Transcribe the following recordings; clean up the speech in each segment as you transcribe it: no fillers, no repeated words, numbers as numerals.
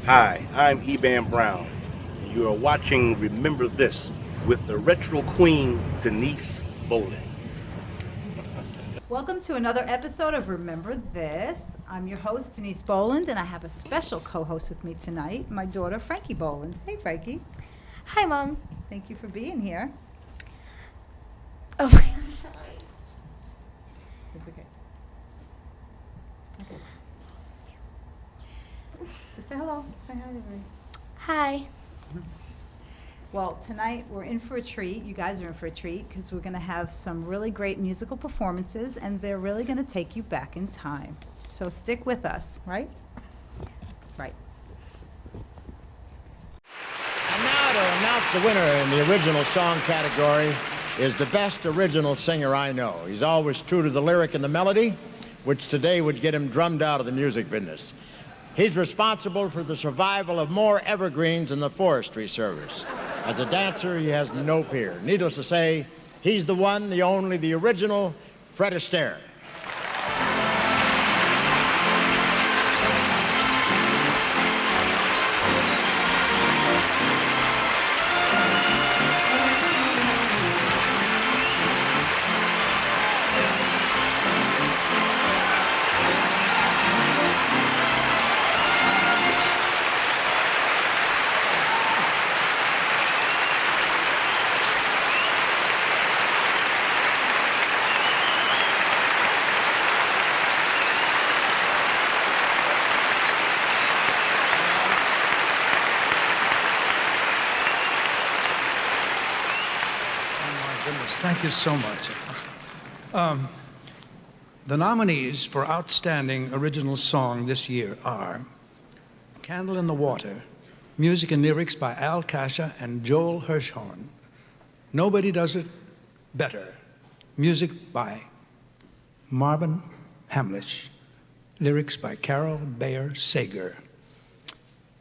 Hi, I'm Eban Brown, and you are watching Remember This with the retro queen, Denise Bolin. Welcome to another episode of Remember This. I'm your host, Denise Boland, and I have a special co-host with me tonight, my daughter, Frankie Boland. Hey, Frankie. Hi, Mom. Thank you for being here. Oh, I'm sorry. It's okay. Okay. Just say hello. Say hi to everybody. Hi. Well, tonight we're in for a treat. You guys are in for a treat because we're going to have some really great musical performances, and they're really going to take you back in time. So stick with us, right? Right. And now to announce the winner in the original song category is the best original singer I know. He's always true to the lyric and the melody, which today would get him drummed out of the music business. He's responsible for the survival of more evergreens in the Forestry Service. As a dancer, he has no peer. Needless to say, he's the one, the only, the original Fred Astaire. Thank you so much. The nominees for Outstanding Original Song this year are Candle in the Water, music and lyrics by Al Kasha and Joel Hirschhorn. Nobody Does It Better, music by Marvin Hamlish, lyrics by Carol Bayer Sager.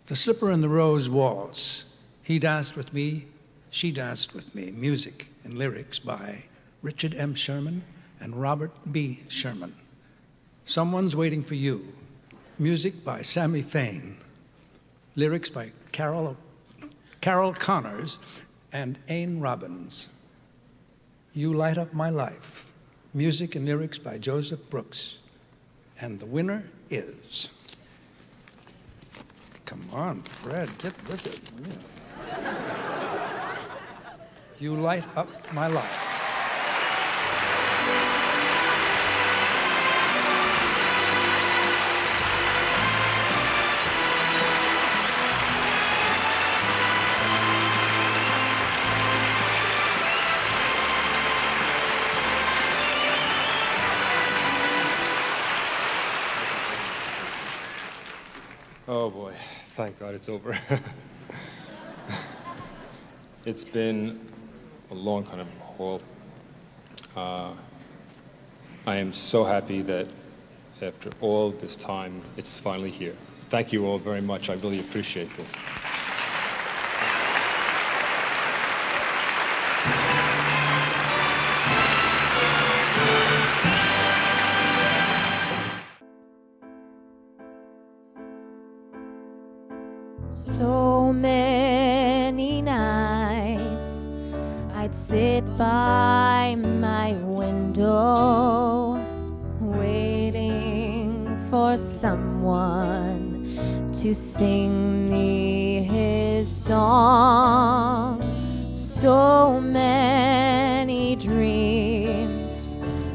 The Slipper and the Rose Waltz, He Danced With Me, She Danced With Me, music and lyrics by Richard M. Sherman and Robert B. Sherman. Someone's Waiting for You, music by Sammy Fain, lyrics by Carol Connors and Ain Robbins. You Light Up My Life, music and lyrics by Joseph Brooks. And the winner is... Come on, Fred, get with it. Yeah. You Light Up My Life. Oh boy, thank God it's over. It's been a long kind of haul. I am so happy that after all this time, it's finally here. Thank you all very much. I really appreciate this. So many nights I'd sit by my window, waiting for someone to sing me his song. So many dreams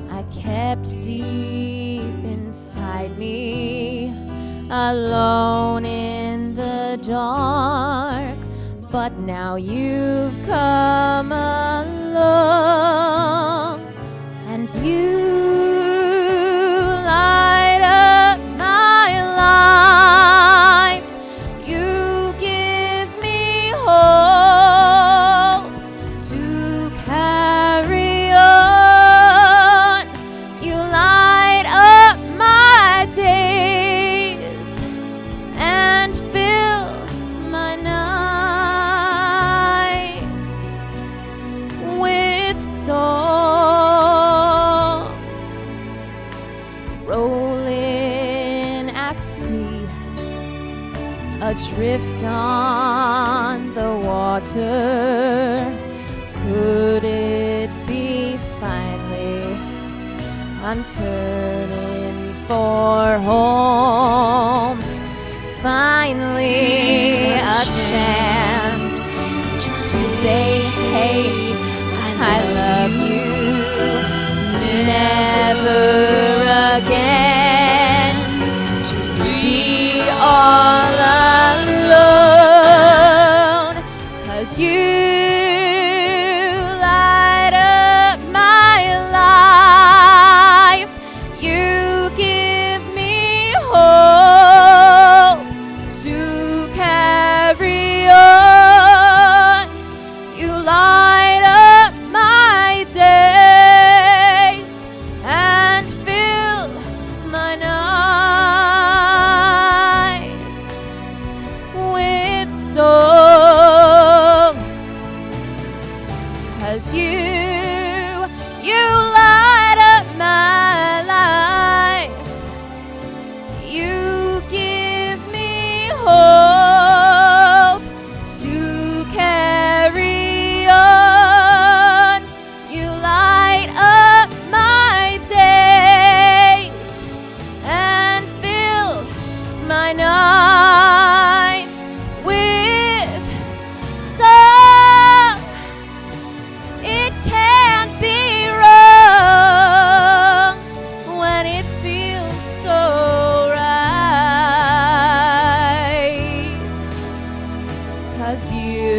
I kept deep inside me, alone in the dark. But now you've come along, and you light up my life. You give me hope to carry on. You light up my days and fill my nights with song. adrift on the water. Could it be finally I'm turning for home? Finally a chance to say, hey, I love you. Never again to be all alone. 'Cause you light up my life. You give me hope to carry on. You light up my days and fill my nights with song. 'Cause you light up my life. You give me hope to carry on. You light up my days and fill my nights with song. It can't be wrong when it feels so right. 'Cause you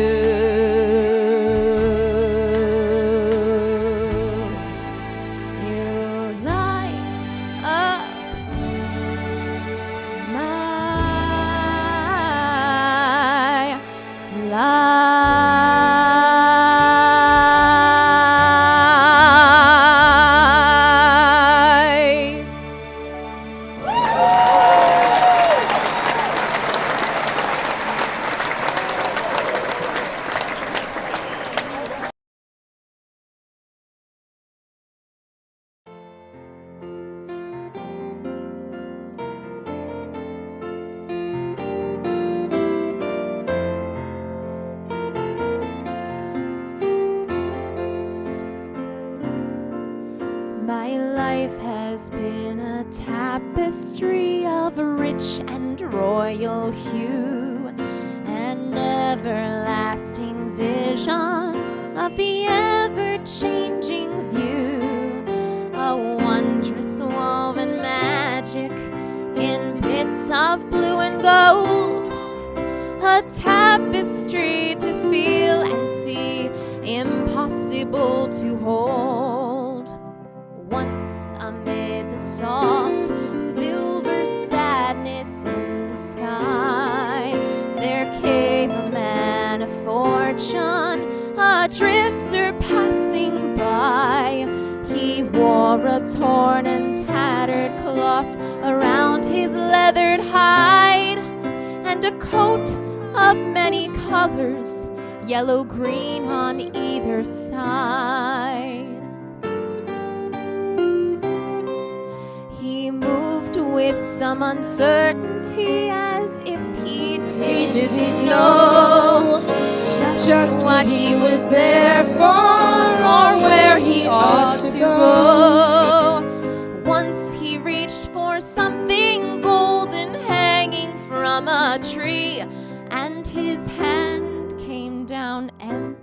light up my life. My life has been a tapestry of rich and royal hue, an everlasting vision of the ever-changing view, a wondrous woven magic in bits of blue and gold, a tapestry to feel and see, impossible to hold. Once amid the soft silver sadness in the sky, there came a man of fortune, a drifter passing by. He wore a torn and tattered cloth around his leathered hide, and a coat of many colors, yellow, green on either side. He moved with some uncertainty, as if he didn't know just what he was there for or where he ought to go. Once he reached for something golden hanging from a tree, and his hand came down empty.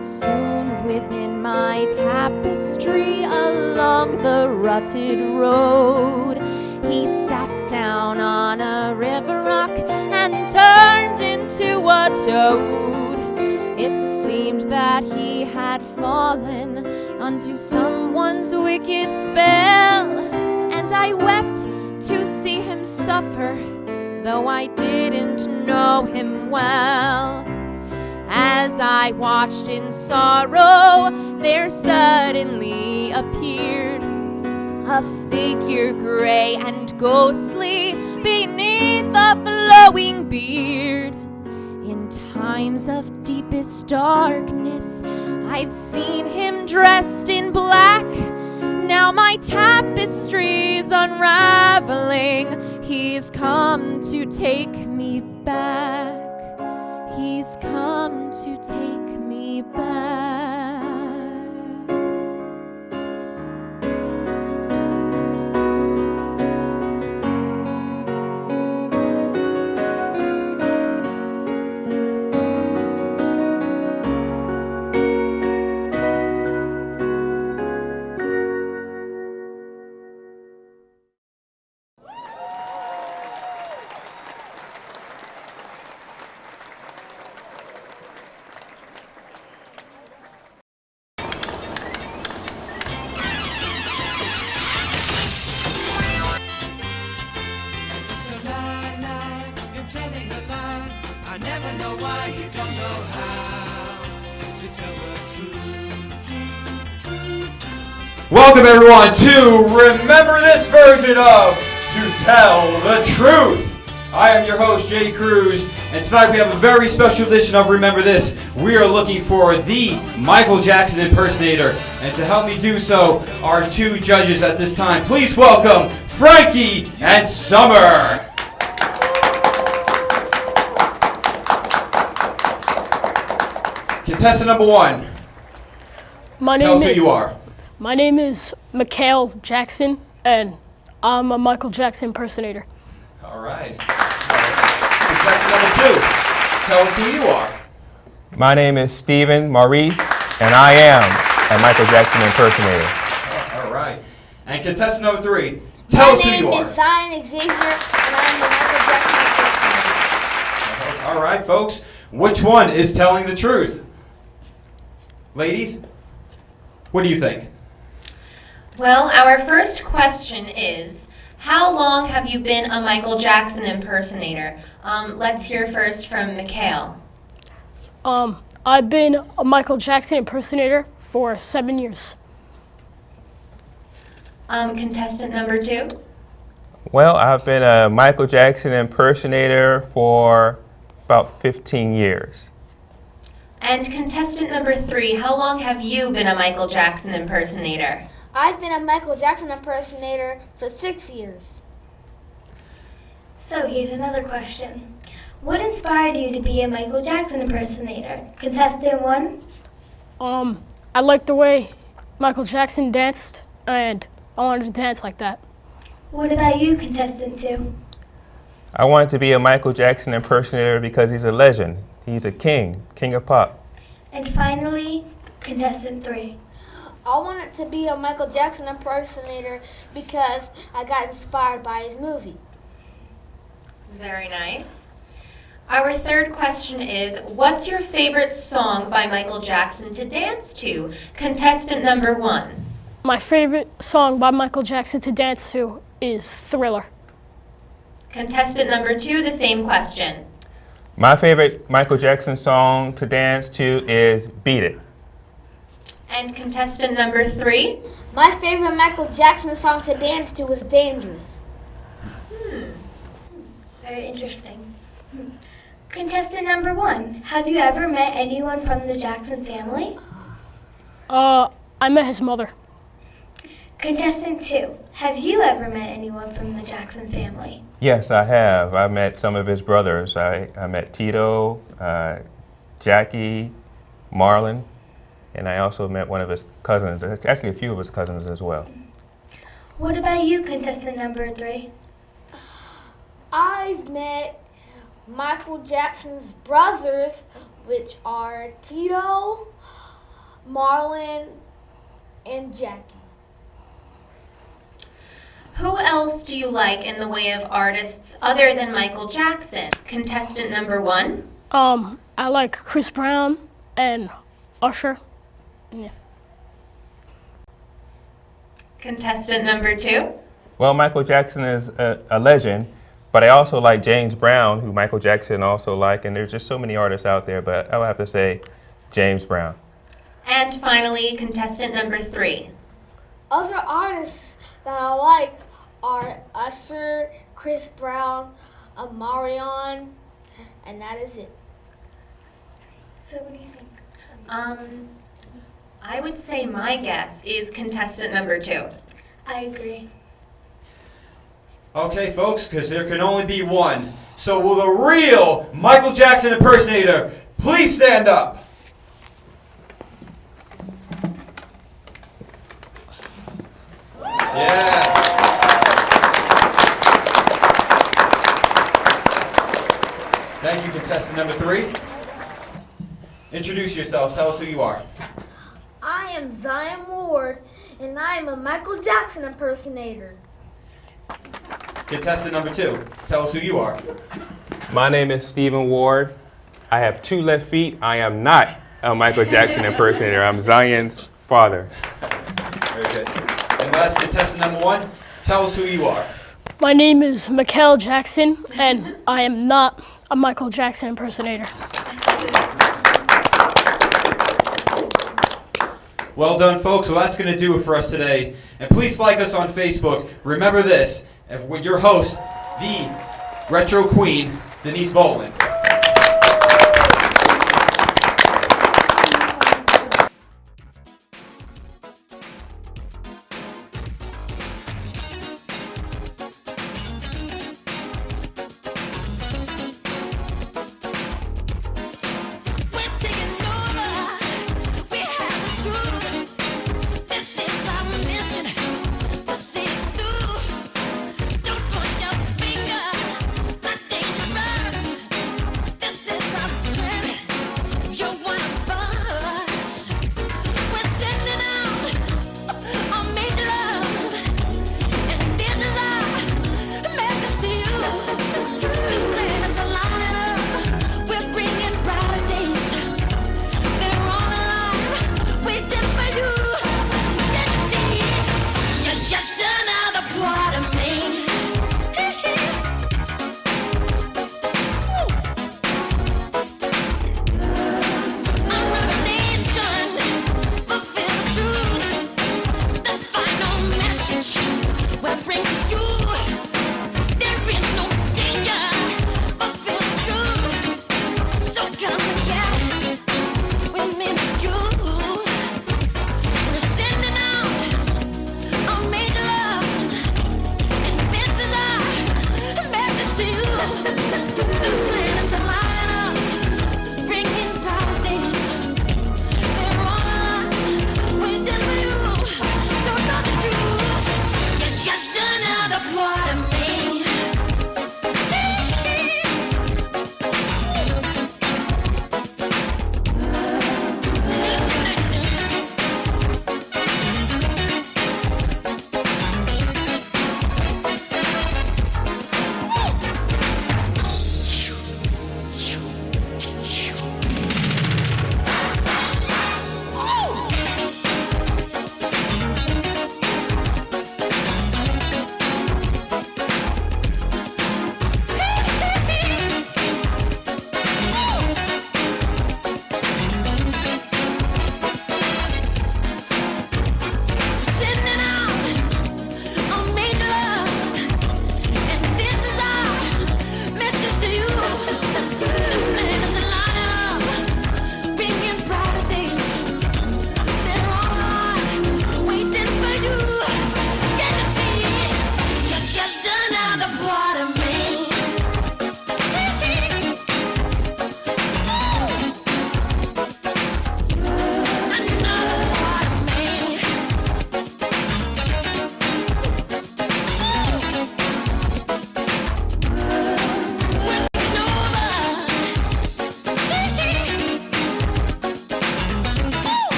Soon within my tapestry, along the rutted road, he sat down on a river rock and turned into a toad. It seemed that he had fallen unto someone's wicked spell, and I wept to see him suffer, though I didn't know him well. As I watched in sorrow, there suddenly appeared a figure gray and ghostly beneath a flowing beard. In times of deepest darkness, I've seen him dressed in black, Now my tapestry's unraveling. He's come to take me back. He's come to take me back. I never know why you don't know how to tell the truth. Welcome everyone to Remember This version of To Tell the Truth. I am your host, Jay Cruz, and tonight we have a very special edition of Remember This. We are looking for the Michael Jackson Impersonator, and to help me do so are two judges at this time. Please welcome Frankie and Summer. Contestant number one, tell us who you are. My name is Michael Jackson, and I'm a Michael Jackson impersonator. All right. Contestant number two, tell us who you are. My name is Stephen Maurice, and I am a Michael Jackson impersonator. All right. And contestant number three, tell us who you are. My name is Ziynne Xavier, and I'm a Michael Jackson impersonator. All right, folks. Which one is telling the truth? Ladies, what do you think? Well, our first question is, how long have you been a Michael Jackson impersonator? Let's hear first from Mikhail. I've been a Michael Jackson impersonator for 7 years. Contestant number two. Well, I've been a Michael Jackson impersonator for about 15 years. And contestant number three, how long have you been a Michael Jackson impersonator? I've been a Michael Jackson impersonator for 6 years. So here's another question. What inspired you to be a Michael Jackson impersonator? Contestant one? I liked the way Michael Jackson danced, and I wanted to dance like that. What about you, contestant two? I wanted to be a Michael Jackson impersonator because he's a legend. He's a king of pop. And finally, contestant three. I wanted to be a Michael Jackson impersonator because I got inspired by his movie. Very nice. Our third question is, what's your favorite song by Michael Jackson to dance to? Contestant number one. My favorite song by Michael Jackson to dance to is Thriller. Contestant number two, the same question. My favorite Michael Jackson song to dance to is Beat It. And contestant number three. My favorite Michael Jackson song to dance to was Dangerous. Very interesting. Contestant number one, have you ever met anyone from the Jackson family? I met his mother. Contestant two, have you ever met anyone from the Jackson family? Yes, I have. I met some of his brothers. I met Tito, Jackie, Marlon, and I also met one of his cousins, actually a few of his cousins as well. What about you, contestant number three? I've met Michael Jackson's brothers, which are Tito, Marlon, and Jackie. Who else do you like in the way of artists other than Michael Jackson? Contestant number one. I like Chris Brown and Usher. Yeah. Contestant number two. Well, Michael Jackson is a legend, but I also like James Brown, who Michael Jackson also liked, and there's just so many artists out there, but I would have to say James Brown. And finally, contestant number three. Other artists that I like are Usher, Chris Brown, Marion, and that is it. So what do you think? I would say my guess is contestant number two. I agree. Okay, folks, because there can only be one. So will the real Michael Jackson impersonator please stand up? Yeah. Thank you, contestant number 3. Introduce yourself. Tell us who you are. I am Ziynne Ward, and I am a Michael Jackson impersonator. Contestant number 2. Tell us who you are. My name is Ziynne Ward. I have 2 left feet. I am not a Michael Jackson impersonator. I'm Zion's father. Very good. And last, contestant number 1. Tell us who you are. My name is Michael Jackson, and I am not a Michael Jackson impersonator. Well done, folks. Well, that's going to do it for us today. And please like us on Facebook. Remember this, with your host, the Retro Queen, Denise Boland.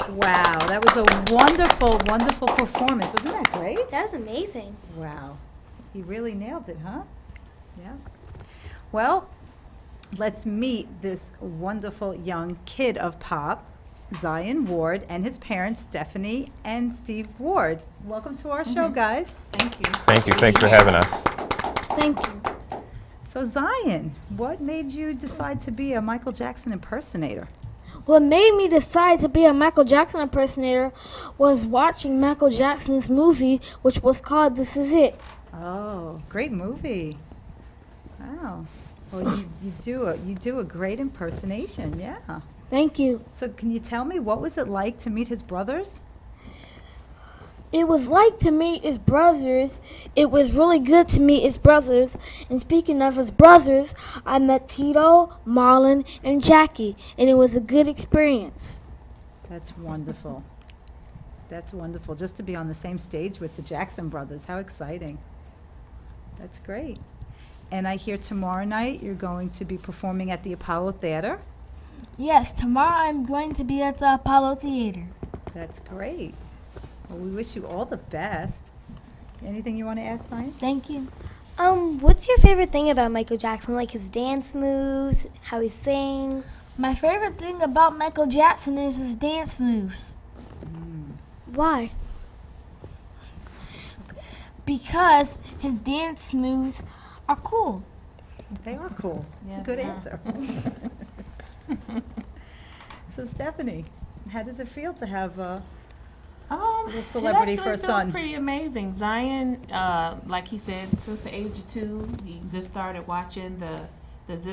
Wow, that was a wonderful, wonderful performance. Wasn't that great? That was amazing. Wow. He really nailed it, huh? Yeah. Well, let's meet this wonderful young kid of pop, Ziynne Ward, and his parents, Stephanie and Steve Ward. Welcome to our show, guys. Thank you. Thank you. Thanks for having us. Thank you. So, Ziynne, what made you decide to be a Michael Jackson impersonator? What made me decide to be a Michael Jackson impersonator was watching Michael Jackson's movie, which was called This Is It. Oh, great movie. Wow. Well, you do a great impersonation, yeah. Thank you. So can you tell me, what was it like to meet his brothers? It was like to meet his brothers. It was really good to meet his brothers. And speaking of his brothers, I met Tito, Marlon, and Jackie, and it was a good experience. That's wonderful. That's wonderful, just to be on the same stage with the Jackson brothers. How exciting. That's great. And I hear tomorrow night you're going to be performing at the Apollo Theater. Yes, tomorrow I'm going to be at the Apollo Theater. That's great. Well, we wish you all the best. Anything you want to ask, Ziynne? Thank you. What's your favorite thing about Michael Jackson? Like his dance moves, how he sings? My favorite thing about Michael Jackson is his dance moves. Why? Because his dance moves are cool. They are cool. It's a good answer. So, Stephanie, how does it feel to have a little celebrity for a It son? feels pretty amazing. Zion, like he said, since the age of 2, he just started watching the This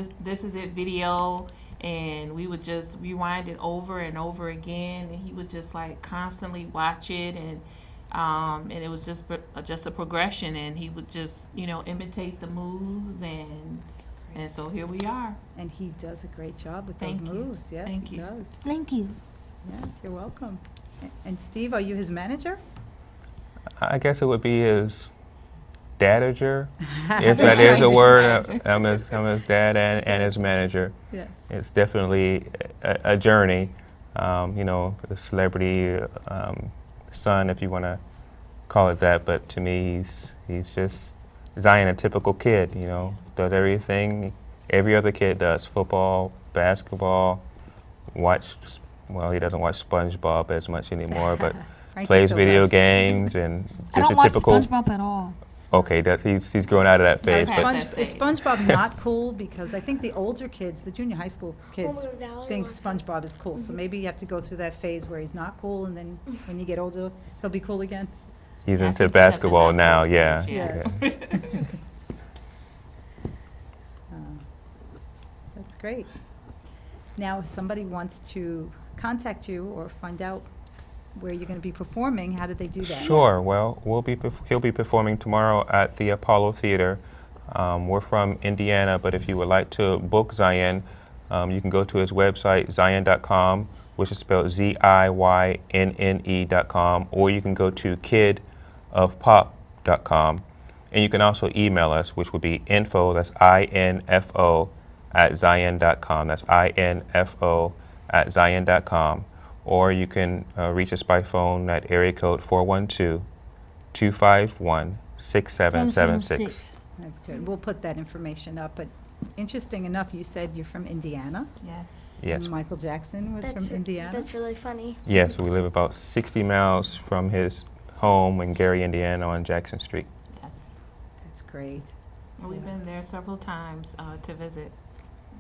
Is It video, and we would just rewind it over and over again, and he would just like constantly watch it, and it was just a progression, and he would just imitate the moves, and so here we are. And he does a great job with Thank those you. moves. Yes, Thank he you. does. Thank you. Yes, you're welcome. And Steve, are you his manager? I guess it would be his dadager, if that is a word. I'm his dad and his manager. Yes. It's definitely a journey. The celebrity son, if you want to call it that. But to me, he's just Zion, a typical kid. Does everything every other kid does: football, basketball, he doesn't watch SpongeBob as much anymore, but plays video games and just a typical. I don't watch SpongeBob at all. Okay, he's grown out of that phase. Is SpongeBob not cool? Because I think the older kids, the junior high school kids, think SpongeBob is cool. So maybe you have to go through that phase where he's not cool, and then when you get older, he'll be cool again. He's into basketball now, yeah. Yes. That's great. Now, if somebody wants to contact you or find out where you're going to be performing, how do they do that? Sure. Well, he'll be performing tomorrow at the Apollo Theater. We're from Indiana, but if you would like to book Ziynne, you can go to his website, Ziynne.com, which is spelled ZIYNNE.com, or you can go to kidofpop.com, and you can also email us, which would be info, that's INFO, at Ziynne.com. That's INFO at Ziynne.com. Or you can reach us by phone at area code 412-251-6776. That's good. We'll put that information up. But interesting enough, you said you're from Indiana. Yes. Yes. And Michael Jackson was from Indiana. That's really funny. Yes, we live about 60 miles from his home in Gary, Indiana on Jackson Street. Yes. That's great. And we've been there several times to visit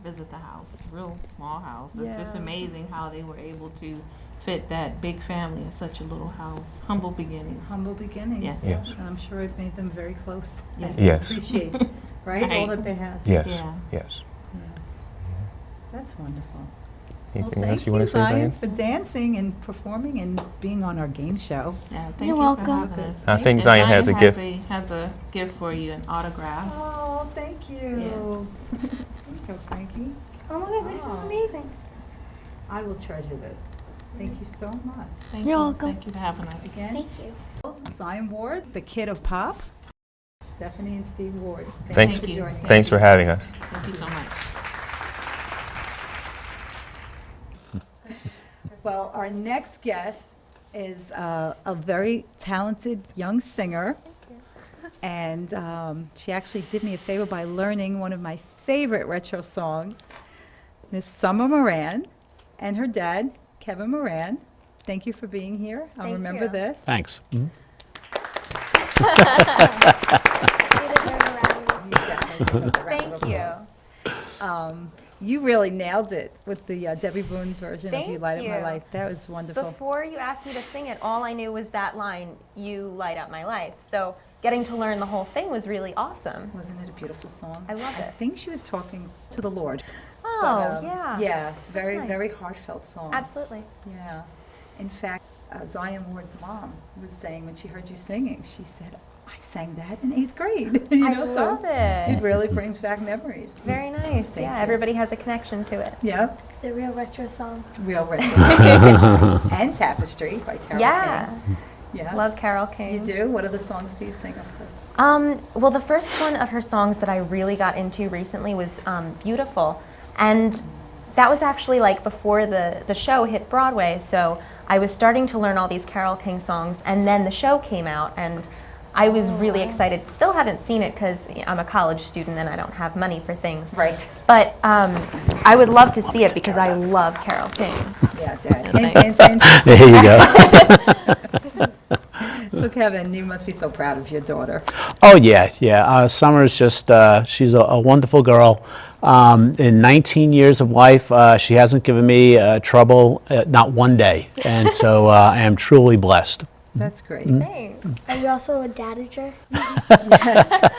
the house. Real small house. It's just amazing how they were able to fit that big family in such a little house. Humble beginnings. Humble beginnings. Yes. Yes. And I'm sure it made them very close. Yes. And Yes. appreciate, right? All that they have. Yes. Yeah. Yes. Yes. That's wonderful. Anything Well, else thank you want to say, Ziynne, Ziynne? for dancing and performing and being on our game show. Yeah, thank You're you welcome. For having us. I think And Ziynne has a gift. Has a gift for you, an autograph. Oh, thank you. Thank you, Frankie. Oh my God, this is amazing. I will treasure this. Thank you so much. Thank You're you. welcome. Thank you for having us. Again, Thank you. Ziynne Ward, the kid of pop. Stephanie and Steve Ward. Thanks. Thank you for joining us. Thanks for having us. Thank you so much. Well, our next guest is a very talented young singer. And she actually did me a favor by learning one of my favorite retro songs, Miss Summer Moran and her dad, Kevin Moran. Thank you for being here. I'll remember this. Thanks. Thank you. You really nailed it with the Debbie Boone's version of You Light Up My Life. That was wonderful. Before you asked me to sing it, all I knew was that line, "You light up my life." So getting to learn the whole thing was really awesome. Wasn't it a beautiful song? I love it. I think she was talking to the Lord. Oh, yeah. Yeah, it's a very, nice. very heartfelt song. Absolutely. Yeah. In fact, Ziynne Ward's mom was saying when she heard you singing, she said, I sang that in 8th grade. I love it. It really brings back memories. Very nice. Thank Yeah, you. everybody has a connection to it. Yeah. It's a real retro song. Real retro. And Tapestry by Carole Yeah. King. Yeah. Love Carole King. You do? What other songs do you sing, of course? Well, the first one of her songs that I really got into recently was Beautiful. And that was actually like before the show hit Broadway. So I was starting to learn all these Carole King songs. And then the show came out. And I was really excited. Still haven't seen it because I'm a college student and I don't have money for things. Right. But I would love to see it because I love Carole King. Yeah, Dad. Hint. There you go. So, Kevin, you must be so proud of your daughter. Oh, yeah. Summer's just, she's a wonderful girl. In 19 years of life, she hasn't given me trouble, not one day. And so I am truly blessed. That's great. Thanks. Are you also a dadager? Yes.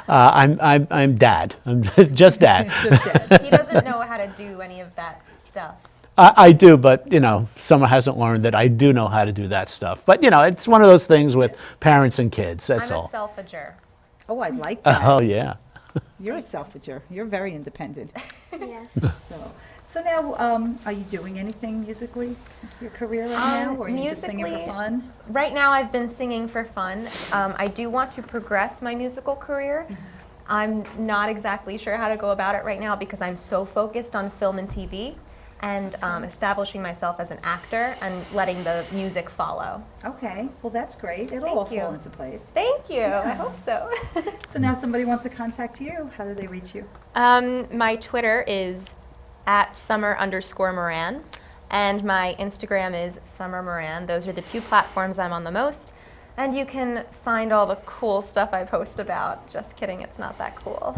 I'm dad. I'm just dad. Just Dad. He doesn't know how to do any of that stuff. I do, but, Summer hasn't learned that I do know how to do that stuff. But, it's one of those things with parents and kids, that's I'm all. a self-ager. Oh, I like that. Oh, yeah. You're a self-ager. You're very independent. Yes. So now, are you doing anything musically with your career right now, or are you just singing for musically, fun? Right now I've been singing for fun. I do want to progress my musical career. I'm not exactly sure how to go about it right now because I'm so focused on film and TV and establishing myself as an actor and letting the music follow. Okay, well that's great. It'll all fall into place. Thank you. Yeah. I hope so. So now somebody wants to contact you. How do they reach you? My Twitter is @Summer_Moran, and my Instagram is Summer Moran. Those are the two platforms I'm on the most. And you can find all the cool stuff I post about. Just kidding, it's not that cool.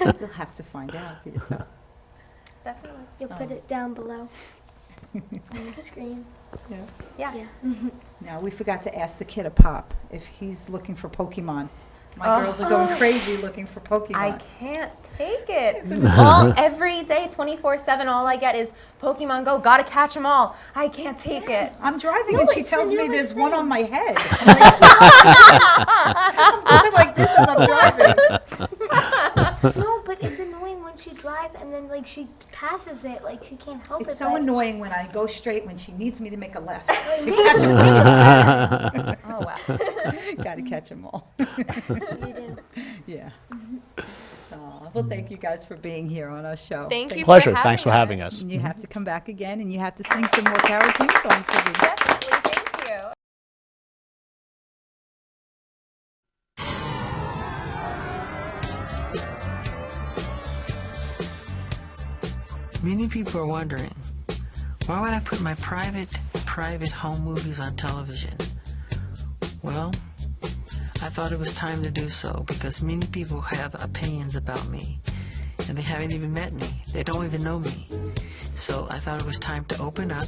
You'll have to find out for yourself. Definitely. You'll put it down below on the screen. Yeah. Yeah. Now, we forgot to ask the kid a pop if he's looking for Pokemon. My girls are going crazy looking for Pokemon. I can't take it. Every day, 24/7, all I get is Pokemon Go. Gotta catch them all. I can't take it. I'm driving and she tells me there's one on my head. I'm going like this as I'm driving. No, but it's annoying when she drives and then like she passes it, like she can't help it. It's so but- annoying when I go straight when she needs me to make a left. To Yeah. catch them. Oh, wow. Got to catch them all. You do. Yeah. Well, thank you guys for being here on our show. Thank you. Pleasure. for Thanks for having having us. And you have to come back again, and you have to sing some more Carole King songs for me. Definitely. Thank you. Many people are wondering, why would I put my private home movies on television? Well, I thought it was time to do so because many people have opinions about me and they haven't even met me. They don't even know me. So I thought it was time to open up,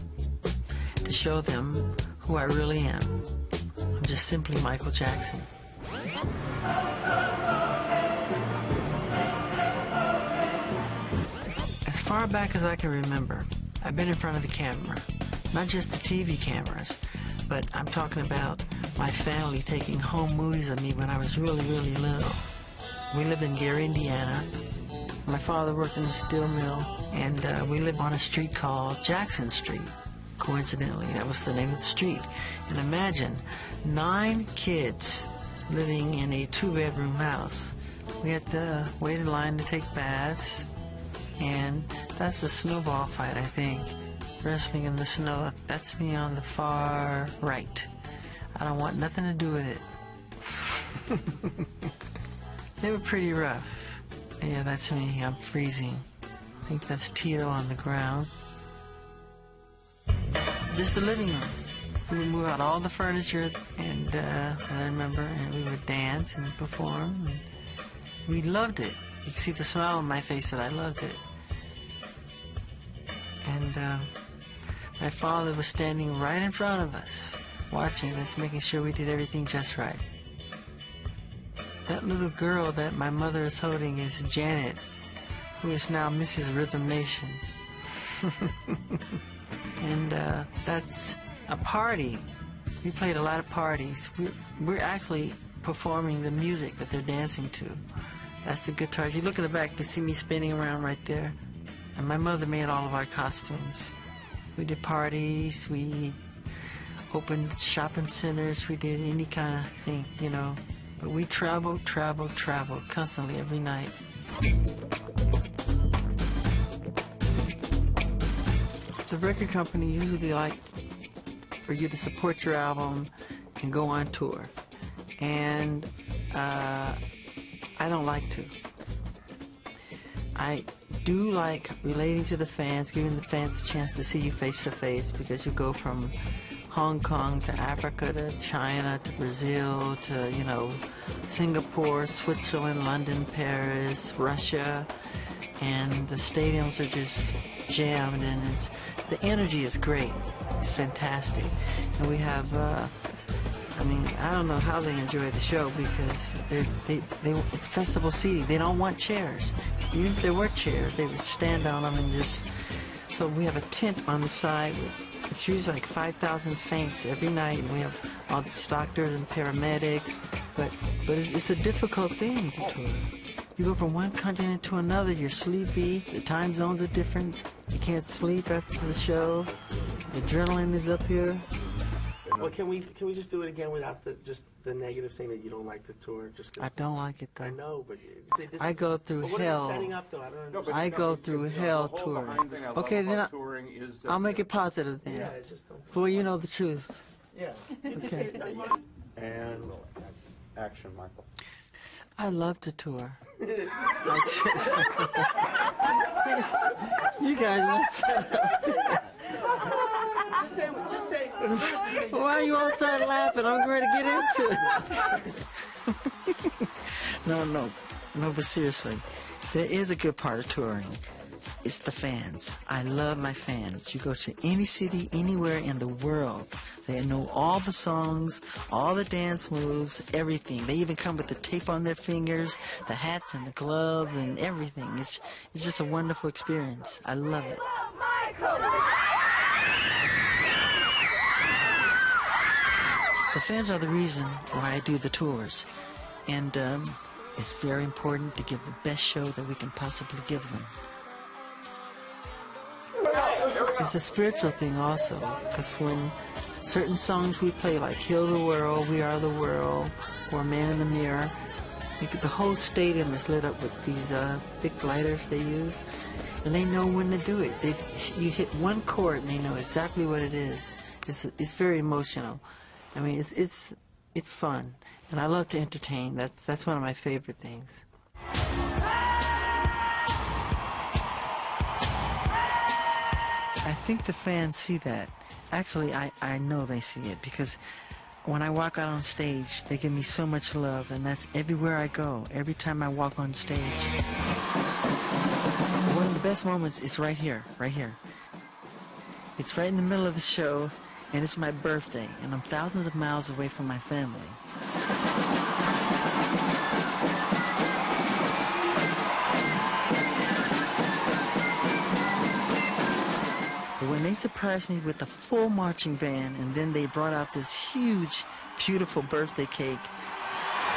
to show them who I really am. I'm just simply Michael Jackson. As far back as I can remember, I've been in front of the camera. Not just the TV cameras, but I'm talking about my family taking home movies of me when I was really, really little. We lived in Gary, Indiana. My father worked in a steel mill, and we lived on a street called Jackson Street. Coincidentally, that was the name of the street. And imagine 9 kids living in a 2-bedroom house. We had to wait in line to take baths, and that's a snowball fight, I think. wrestling in the snow. That's me on the far right. I don't want nothing to do with it. They were pretty rough. Yeah, that's me. I'm freezing. I think that's Tito on the ground. Just the living room. We would move out all the furniture, and I remember, and we would dance and perform. And we loved it. You can see the smile on my face that I loved it. And my father was standing right in front of us, watching us, making sure we did everything just right. That little girl that my mother is holding is Janet, who is now Mrs. Rhythm Nation. And that's a party. We played a lot of parties. We're actually performing the music that they're dancing to. That's the guitars. You look at the back, you see me spinning around right there. And my mother made all of our costumes. We did parties, we opened shopping centers, we did any kind of thing, you know. But we traveled constantly every night. The record company usually like for you to support your album and go on tour. And I don't like to. I do like relating to the fans, giving the fans a chance to see you face to face, because you go from Hong Kong to Africa to China to Brazil to, you know, Singapore, Switzerland, London, Paris, Russia, and the stadiums are just jammed, and the energy is great. It's fantastic. And we have, I mean, I don't know how they enjoy the show, because it's festival seating. They don't want chairs. Even if there were chairs, they would stand on them and just... So we have a tent on the side. It's usually like 5,000 faints every night, and we have all these doctors and paramedics. But it's a difficult thing to tour. You go from one continent to another, you're sleepy, the time zones are different, you can't sleep after the show, the adrenaline is up here. Well, can we just do it again without just the negative, saying that you don't like the tour? Just I don't like it though. I know, but say this I go through hell. What is it setting up, though? I don't understand. I go through hell touring. Okay, then I'll make it positive then. Yeah, it's just. Well, you know the truth. Yeah. Okay. And action, Michael. I love to tour. You guys want to set up. Just say. Why you all start laughing? I'm going to get into it. No, but seriously, there is a good part of touring. It's the fans. I love my fans. You go to any city, anywhere in the world, they know all the songs, all the dance moves, everything. They even come with the tape on their fingers, the hats and the glove and everything. It's just a wonderful experience. I love it. The fans are the reason why I do the tours. And it's very important to give the best show that we can possibly give them. It's a spiritual thing also, because when certain songs we play, like Heal the World, We Are the World, or Man in the Mirror, the whole stadium is lit up with these big lighters they use, and they know when to do it. You hit one chord and they know exactly what it is. It's very emotional. I mean, it's fun, and I love to entertain. That's one of my favorite things. I think the fans see that. Actually, I know they see it, because when I walk out on stage, they give me so much love, and that's everywhere I go, every time I walk on stage. One of the best moments is right here, right here. It's right in the middle of the show, and it's my birthday, and I'm thousands of miles away from my family. But when they surprised me with a full marching band, and then they brought out this huge, beautiful birthday cake.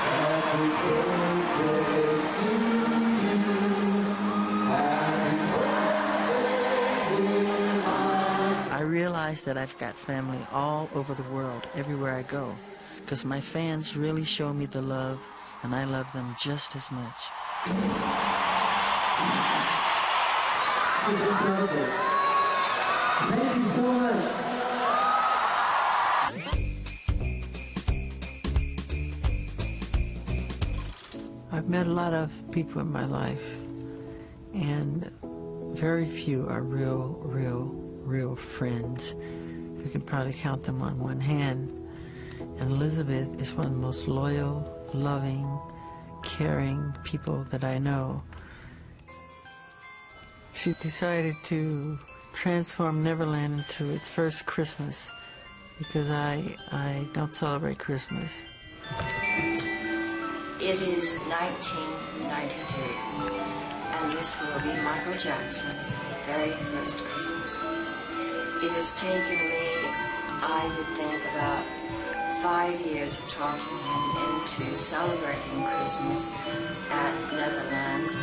Happy birthday to you. Happy birthday. I realized that I've got family all over the world, everywhere I go, because my fans really show me the love, and I love them just as much. Thank you so much. I've met a lot of people in my life, and very few are real friends. You can probably count them on one hand. And Elizabeth is one of the most loyal, loving, caring people that I know. She decided to transform Neverland into its first Christmas because I don't celebrate Christmas. It is 1993, and this will be Michael Jackson's very first Christmas. It has taken me, I would think, about 5 years of talking him into celebrating Christmas at Netherlands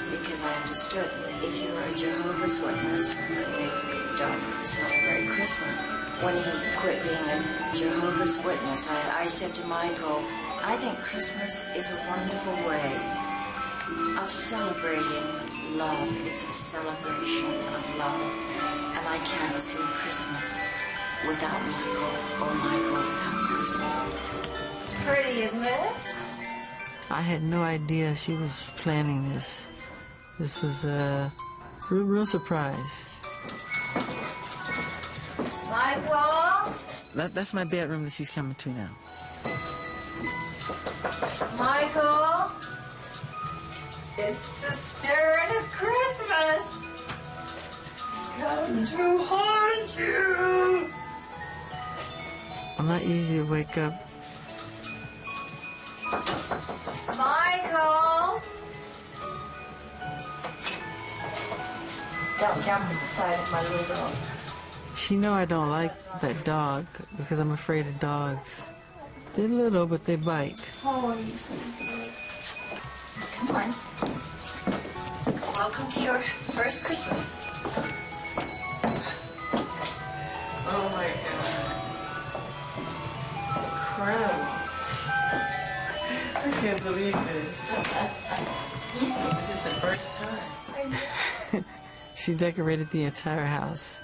because I understood that if you are a Jehovah's Witness, they don't celebrate Christmas. When he quit being a Jehovah's Witness, I said to Michael, I think Christmas is a wonderful way of celebrating love. It's a celebration of love. And I can't see Christmas without Michael or Michael without Christmas. It's pretty, isn't it? I had no idea she was planning this. This was a real surprise. Michael? That's my bedroom that she's coming to now. Michael? It's the spirit of Christmas. Come to haunt you. I'm not easy to wake up. Michael? Don't jump on the side of my little dog. She know I don't like that dog because I'm afraid of dogs. They're little, but they bite. Oh, you so good. Come on. Welcome to your first Christmas. Oh my God. It's incredible. I can't believe this. This is the first time. She decorated the entire house.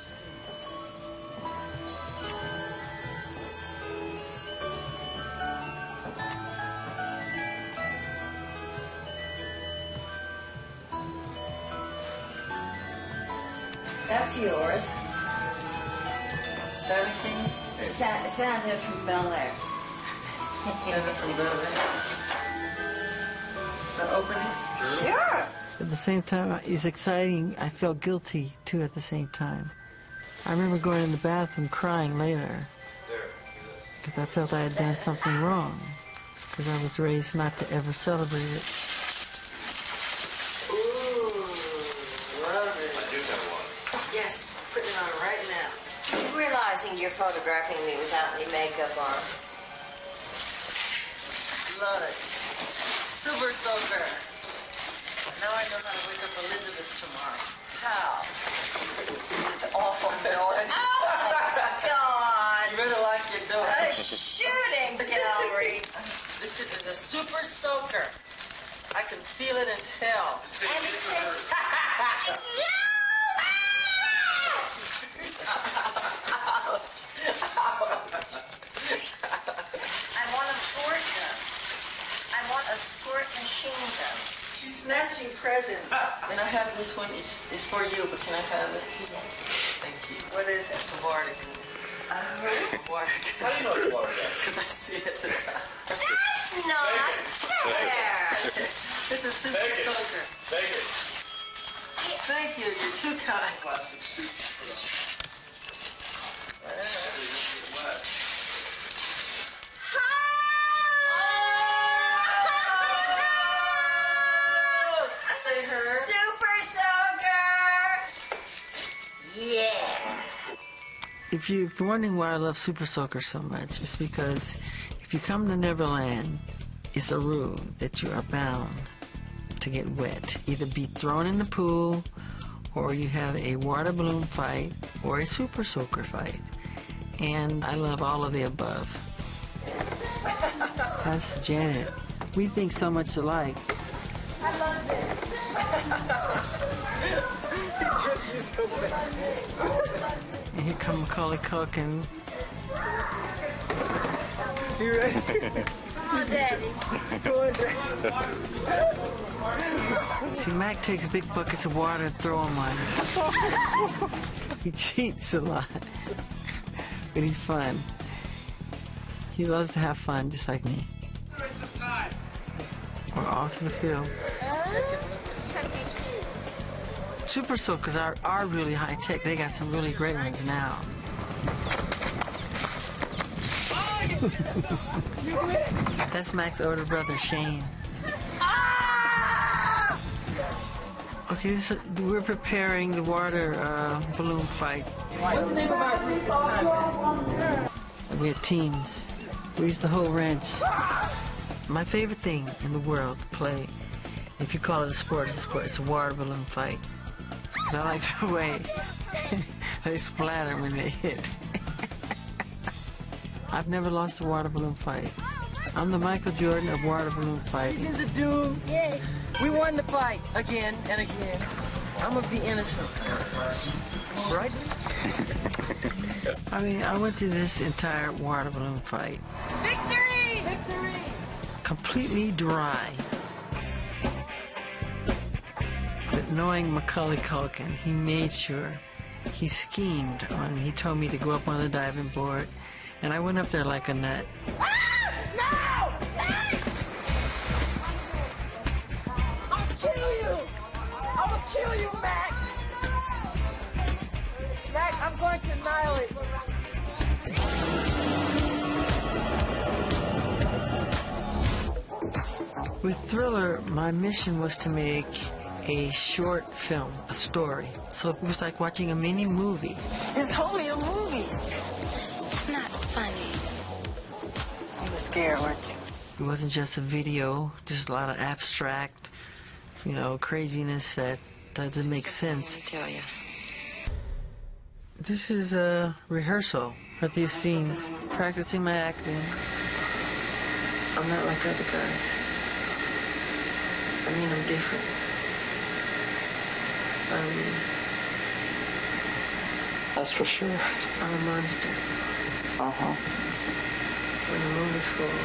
That's yours. Santa King? Santa from Bel Air. Santa from Bel Air. Can I open it? Sure. At the same time, it's exciting. I felt guilty, too, at the same time. I remember going in the bathroom crying later because I felt I had done something wrong because I was raised not to ever celebrate it. Ooh, love it. I do have one. Yes, I'm putting it on right now. Realizing you're photographing me without any makeup on. Love it. Super soaker. Now I know how to wake up Elizabeth tomorrow. How? Awful noise. Oh my God. You better lock your door. A shooting gallery. This shit is a super soaker. I can feel it and tell. And it says, I want a squirt gun. I want a squirt machine gun. She's snatching presents. And I have this one. It's for you, but can I have it? Yes. Thank you. What is it? It's a water gun. Water gun. How do you know it's water gun? Because I see it at the top. That's not fair. It's a super soaker. Take it. Thank you. You're too kind. Plastic suit. Super soaker. Yeah. If you're wondering why I love Super Soaker so much, it's because if you come to Neverland, it's a rule that you are bound to get wet. Either be thrown in the pool, or you have a water balloon fight, or a Super Soaker fight. And I love all of the above. That's Janet. We think so much alike. I love this. She's so bad. here come Macaulay Culkin. You ready? Come on, Daddy. Go on, Daddy. See, Mac takes big buckets of water and throw them on him. He cheats a lot, but he's fun. He loves to have fun, just like me. We're off to the field. Super Soakers are really high tech. They got some really great ones now. That's Mac's older brother, Shane. Okay, we're preparing the water balloon fight. What's the name of our group this time? We had teams. We used the whole wrench. My favorite thing in the world to play, if you call it a sport, it's a sport. It's a water balloon fight. 'Cause I like the way they splatter when they hit. I've never lost a water balloon fight. I'm the Michael Jordan of water balloon fighting. Legions of Doom. Yay. We won the fight again and again. I'm of the innocent. Right? I mean, I went through this entire water balloon fight. Victory! Victory! Completely dry. But knowing Macaulay Culkin, he made sure, he schemed on me. He told me to go up on the diving board, and I went up there like a nut. Kill you, Mac! Mac, I'm going to annihilate you. With Thriller, my mission was to make a short film, a story. So it was like watching a mini movie. It's only a movie. It's not funny. You were scared, weren't you? It wasn't just a video, just a lot of abstract, craziness that doesn't make sense. Let me tell you. This is a rehearsal for these scenes, practicing my acting. I'm not like other guys. I mean, I'm different. That's for sure. I'm a monster. Uh-huh. When the moon is full,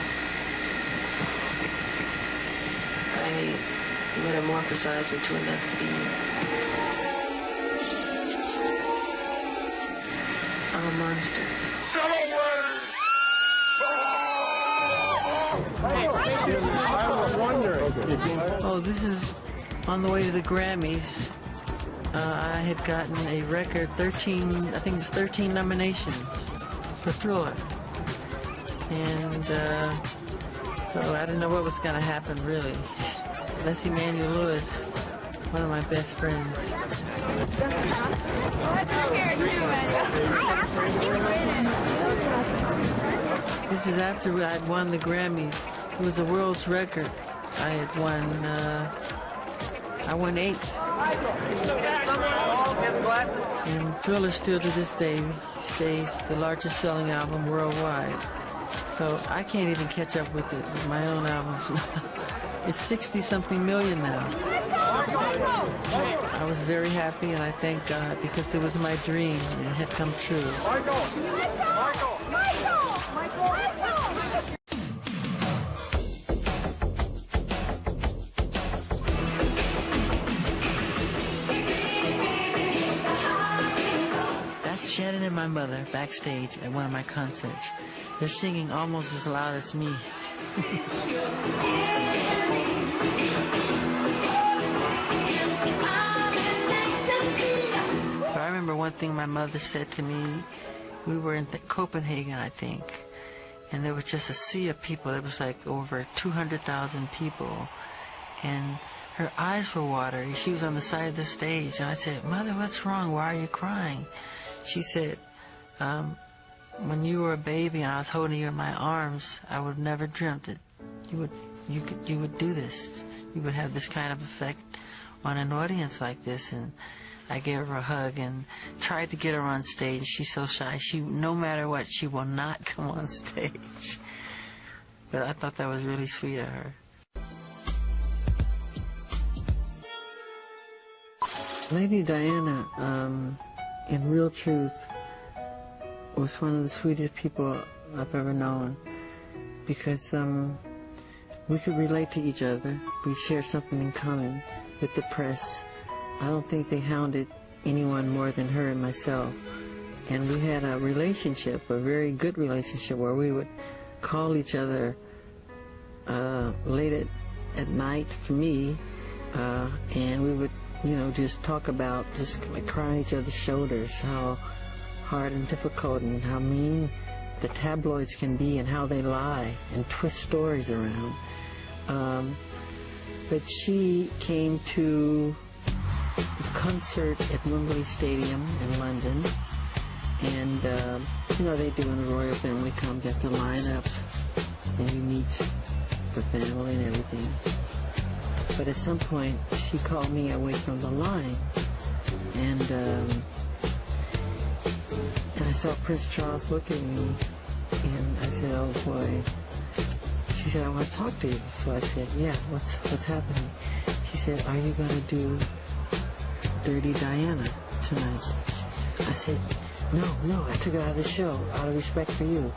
I metamorphosize into another being. I'm a monster. Oh, this is on the way to the Grammys. I had gotten a record, 13 nominations for Thriller. And so I didn't know what was going to happen, really. That's Emmanuel Lewis, one of my best friends. This is after I'd won the Grammys. It was a world's record. I won 8. And Thriller still to this day stays the largest selling album worldwide. So I can't even catch up with it with my own albums. It's 60-something million now. I was very happy, and I thank God, because it was my dream and it had come true. That's Shannon and my mother backstage at one of my concerts. They're singing almost as loud as me. But I remember one thing my mother said to me. We were in Copenhagen, I think, and there was just a sea of people. It was like over 200,000 people, and her eyes were watery. She was on the side of the stage, and I said, "Mother, what's wrong? Why are you crying?" She said, when you were a baby and I was holding you in my arms, I would have never dreamt that you would do this. You would have this kind of effect on an audience like this. And I gave her a hug and tried to get her on stage. She's so shy. No matter what, she will not come on stage. But I thought that was really sweet of her. Lady Diana, in Real Truth, was one of the sweetest people I've ever known, because we could relate to each other. We shared something in common with the press. I don't think they hounded anyone more than her and myself. And we had a relationship, a very good relationship, where we would call each other late at night for me, and we would, you know, just talk about, just like cry on each other's shoulders, how hard and difficult and how mean the tabloids can be and how they lie and twist stories around. But she came to a concert at Wembley Stadium in London, and you know, they do when the royal family comes, you have to line up and you meet the family and everything. But at some point she called me away from the line, and I saw Prince Charles look at me, and I said, oh boy. She said, I want to talk to you. So I said, yeah, what's happening? She said, are you going to do Dirty Diana tonight? I said, no, I took it out of the show, out of respect for you.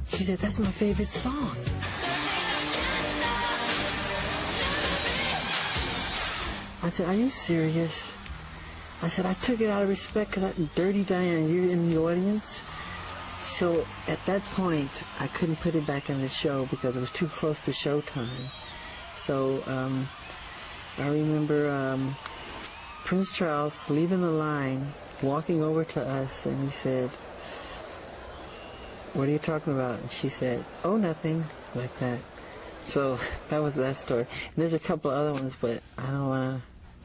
She said, that's my favorite song. I said, are you serious? I said, I took it out of respect because Dirty Diana, you're in the audience. So at that point, I couldn't put it back in the show because it was too close to showtime. So I remember Prince Charles leaving the line, walking over to us, and he said, what are you talking about? And she said, oh, nothing, like that. So that was that story. And there's a couple of other ones, but I don't want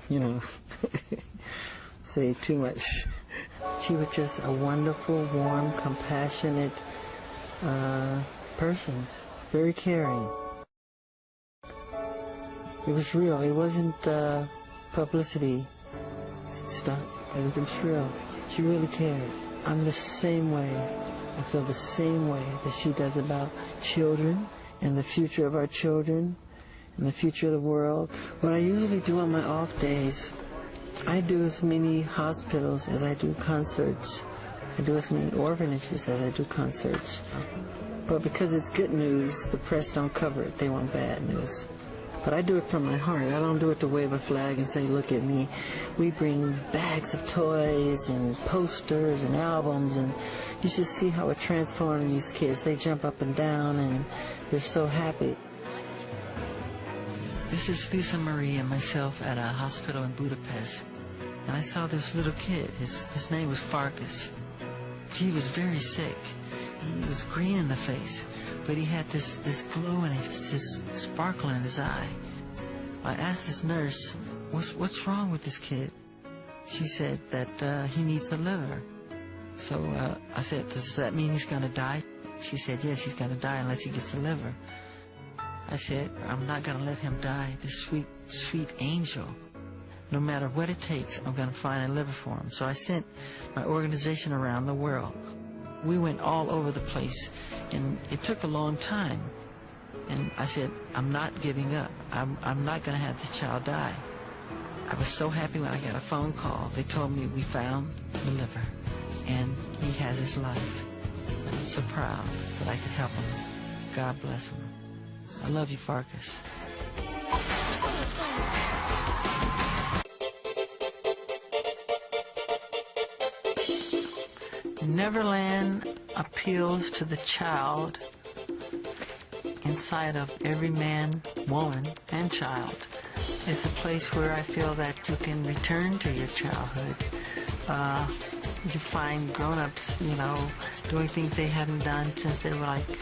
to, you know, say too much. She was just a wonderful, warm, compassionate person, very caring. It was real. It wasn't publicity stuff. It was real. She really cared. I'm the same way. I feel the same way that she does about children and the future of our children and the future of the world. What I usually do on my off days, I do as many hospitals as I do concerts. I do as many orphanages as I do concerts. But because it's good news, the press don't cover it. They want bad news. But I do it from my heart. I don't do it to wave a flag and say, look at me. We bring bags of toys and posters and albums, and you should see how it transforms these kids. They jump up and down, and they're so happy. This is Lisa Marie and myself at a hospital in Budapest. And I saw this little kid. His name was Farkas. He was very sick. He was green in the face, but he had this glow and this sparkle in his eye. I asked this nurse, what's wrong with this kid? She said that he needs a liver. So I said, does that mean he's going to die? She said, yes, he's going to die unless he gets a liver. I said, I'm not going to let him die, this sweet, sweet angel. No matter what it takes, I'm going to find a liver for him. So I sent my organization around the world. We went all over the place, and it took a long time. And I said, I'm not giving up. I'm not going to have this child die. I was so happy when I got a phone call. They told me we found the liver, and he has his life. And I'm so proud that I could help him. God bless him. I love you, Farkas. Neverland appeals to the child inside of every man, woman, and child. It's a place where I feel that you can return to your childhood. You find grown-ups, you know, doing things they hadn't done since they were like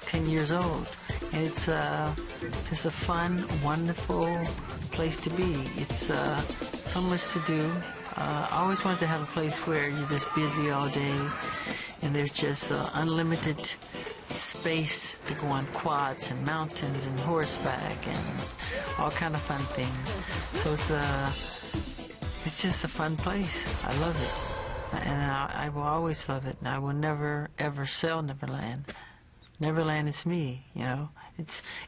10 years old. And it's just a fun, wonderful place to be. It's so much to do. I always wanted to have a place where you're just busy all day and there's just unlimited space to go on quads and mountains and horseback and all kind of fun things. So it's just a fun place. I love it. And I will always love it. And I will never, ever sell Neverland. Neverland is me, you know.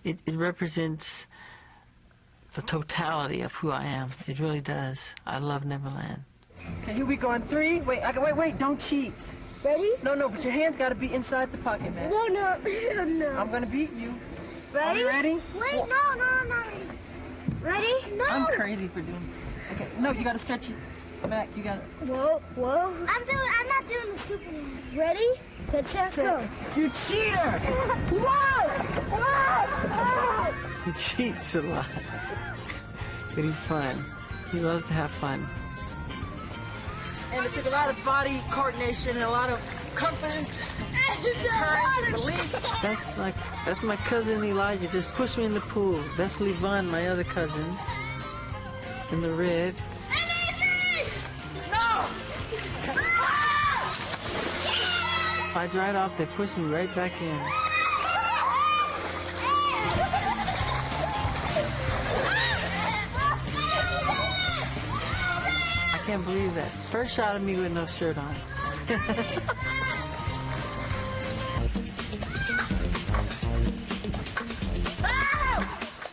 It represents the totality of who I am. It really does. I love Neverland. Okay, here we go on 3. Wait, don't cheat. Ready? No, but your hands gotta be inside the pocket, man. No, no. I'm gonna beat you. Ready? Are you ready? Wait, no, I'm not ready. Ready? No. I'm crazy for doing this. Okay, no, you gotta stretch it. Mac, you gotta. Whoa. I'm not doing the Superman. Ready? Get set, go. You cheater! Whoa! He cheats a lot. But he's fun. He loves to have fun. And it took a lot of body coordination and a lot of confidence, courage, and belief. That's my cousin Elijah. Just push me in the pool. That's Levon, my other cousin, in the red. No! If I dried off, they push me right back in. I can't believe that. First shot of me with no shirt on.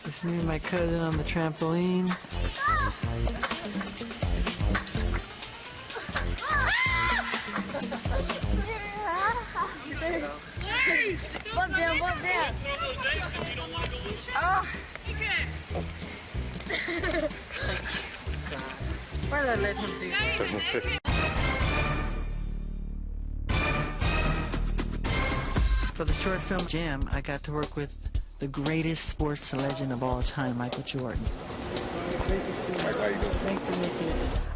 It's me and my cousin on the trampoline. Bump down. Why did I let him do that? For the short film Jam, I got to work with the greatest sports legend of all time, Michael Jordan.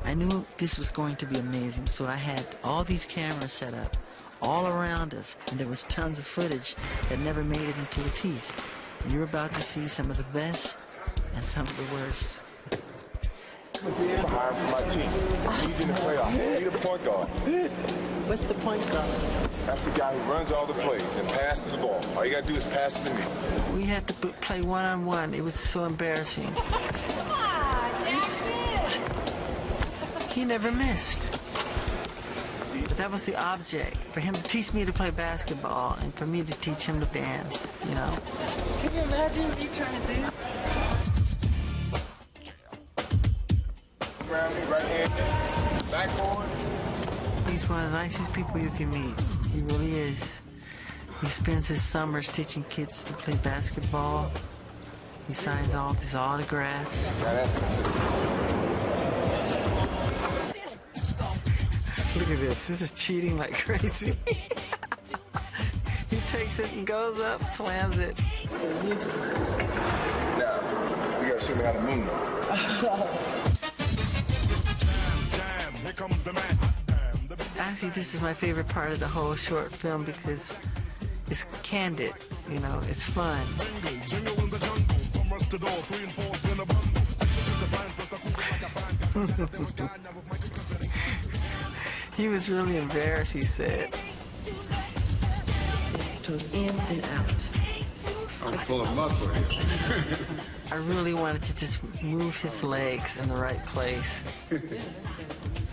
I knew this was going to be amazing, so I had all these cameras set up all around us, and there was tons of footage that never made it into the piece. And you're about to see some of the best and some of the worst. Behind for my team. I need you to play off. I need a point guard. What's the point guard? That's the guy who runs all the plays and passes the ball. All you gotta do is pass it to me. We had to play one-on-one. It was so embarrassing. Come on, Jackson! He never missed. But that was the object, for him to teach me to play basketball and for me to teach him to dance, you know. Can you imagine me trying to do? Right hand, backboard. He's one of the nicest people you can meet. He really is. He spends his summers teaching kids to play basketball. He signs all these autographs. Now that's considerable. Look at this. This is cheating like crazy. He takes it and goes up, slams it. Now, we gotta show me how to moonwalk. Actually, this is my favorite part of the whole short film because it's candid, you know, it's fun. He was really embarrassed, he said. It was in and out. I'm full of muscle here. I really wanted to just move his legs in the right place.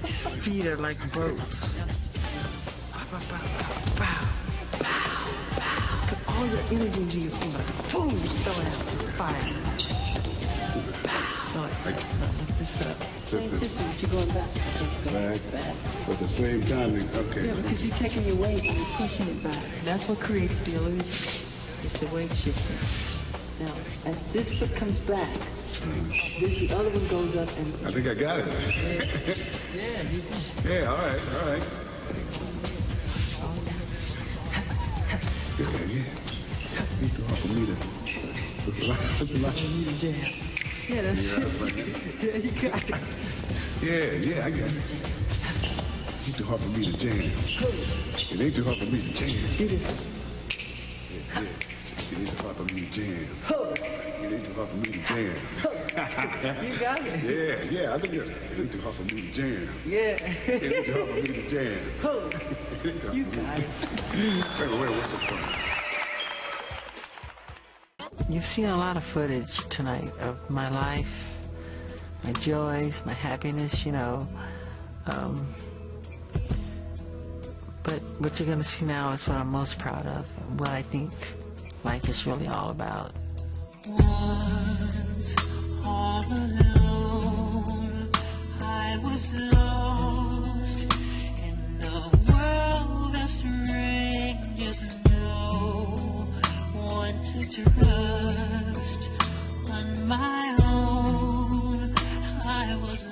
His feet are like boats. Put all your energy into your feet. Boom, just throw it out. Fire. Lift it up. Same distance, you're going back. Back. At the same time, okay. Yeah, because you're taking your weight and you're pushing it back. That's what creates the illusion. It's the weight shifting. Now, as this foot comes back, the other one goes up and... I think I got it. Yeah. Yeah, all right. Yeah. It's too hard for me to... jam. Yeah, that's it. Yeah, you got it. Yeah, I got it. It's too hard for me to jam. It ain't too hard for me to jam. It is. Yeah. It ain't too hard for me to jam. It ain't too hard for me to jam. You got it. Yeah, I think it ain't too hard for me to jam. Yeah. It ain't too hard for me to jam. You got it. Wait, what's the point? You've seen a lot of footage tonight of my life, my joys, my happiness, you know. But what you're going to see now is what I'm most proud of, what I think life is really all about. Once all alone, I was lost in a world strangers, no one to trust. On my own, I was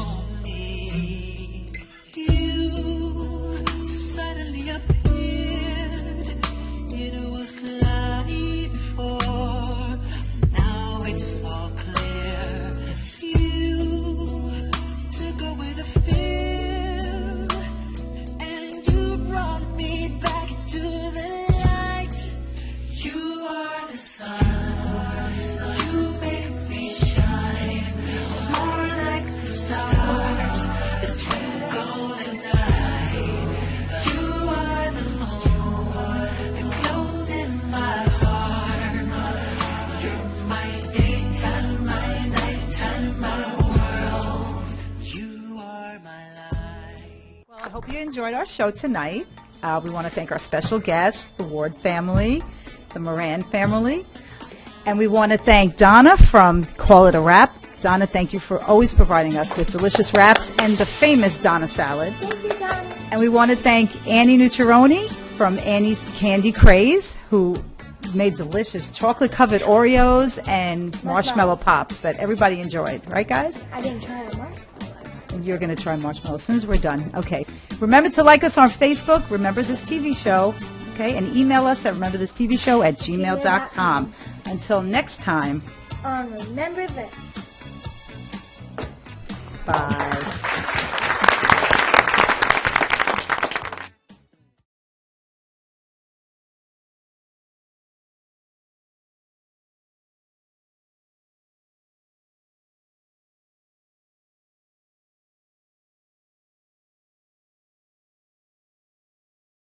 lonely. You suddenly appeared. It was cloudy before, now it's all clear. You took away the fear, and you brought me back to the light. You are the sun, you make me shine, more like the stars that twinkle at night. You are the moon that glows in my heart. You're my daytime, my nighttime, my world. You are my life. Well, I hope you enjoyed our show tonight. We want to thank our special guests, the Ward family, the Moran family, and we want to thank Donna from Call It a Wrap. Donna, thank you for always providing us with delicious wraps and the famous Donna salad. Thank you, Donna. And we want to thank Annie Nucciaroni from Annie's Candy Craze, who made delicious chocolate-covered Oreos and marshmallow pops that everybody enjoyed. Right, guys? I didn't try it much. And you're going to try marshmallow as soon as we're done. Okay. Remember to like us on Facebook, Remember This TV Show, okay? And email us at rememberthisttvshow@gmail.com. Until next time, Remember This. bye.